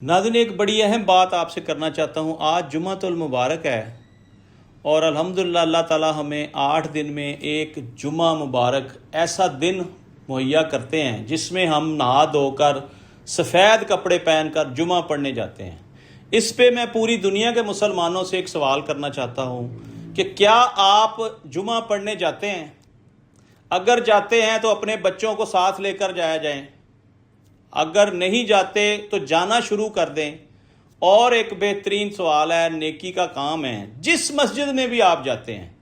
नाज़रीन, एक बड़ी अहम बात आपसे करना चाहता हूँ। आज जुम्मतुल मुबारक है और अल्हम्दुलिल्लाह अल्लाह ताला हमें 8 दिन में एक जुम्मा मुबारक ऐसा दिन मुहैया करते हैं जिसमें हम नहा धोकर सफ़ेद कपड़े पहनकर जुम्मा पढ़ने जाते हैं। इस पे मैं पूरी दुनिया के मुसलमानों से एक सवाल करना चाहता हूँ कि क्या आप जुम्मा पढ़ने जाते हैं? अगर जाते हैं तो अपने बच्चों को साथ लेकर जाया जाए, अगर नहीं जाते तो जाना शुरू कर दें। और एक बेहतरीन सवाल है, नेकी का काम है, जिस मस्जिद में भी आप जाते हैं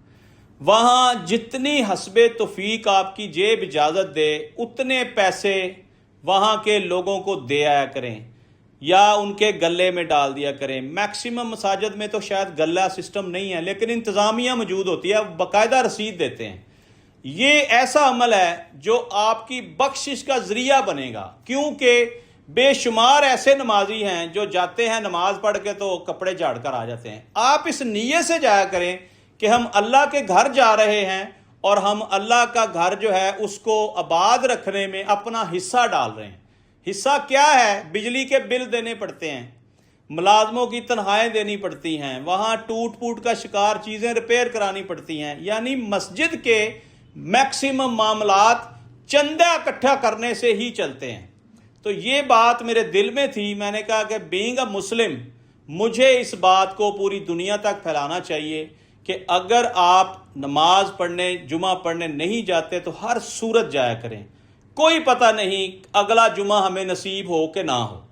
वहाँ जितनी हस्बे तौफीक आपकी जेब इजाज़त दे उतने पैसे वहाँ के लोगों को दे आया करें या उनके गले में डाल दिया करें। मैक्सिमम मसाजिद में तो शायद गला सिस्टम नहीं है, लेकिन इंतज़ामिया मौजूद होती है, बाकायदा रसीद देते हैं। ये ऐसा अमल है जो आपकी बख्शिश का जरिया बनेगा, क्योंकि बेशुमार ऐसे नमाजी हैं जो जाते हैं नमाज पढ़ के तो कपड़े झाड़ कर आ जाते हैं। आप इस नीयत से जाया करें कि हम अल्लाह के घर जा रहे हैं और हम अल्लाह का घर जो है उसको आबाद रखने में अपना हिस्सा डाल रहे हैं। हिस्सा क्या है? बिजली के बिल देने पड़ते हैं, मुलाजमों की तनख्वाहें देनी पड़ती हैं, वहाँ टूट फूट का शिकार चीज़ें रिपेयर करानी पड़ती हैं। यानी मस्जिद के मैक्सिमम मामलात चंदा इकट्ठा करने से ही चलते हैं। तो ये बात मेरे दिल में थी, मैंने कहा कि बीइंग अ मुस्लिम मुझे इस बात को पूरी दुनिया तक फैलाना चाहिए कि अगर आप नमाज पढ़ने जुमा पढ़ने नहीं जाते तो हर सूरत जाया करें। कोई पता नहीं अगला जुमा हमें नसीब हो कि ना हो।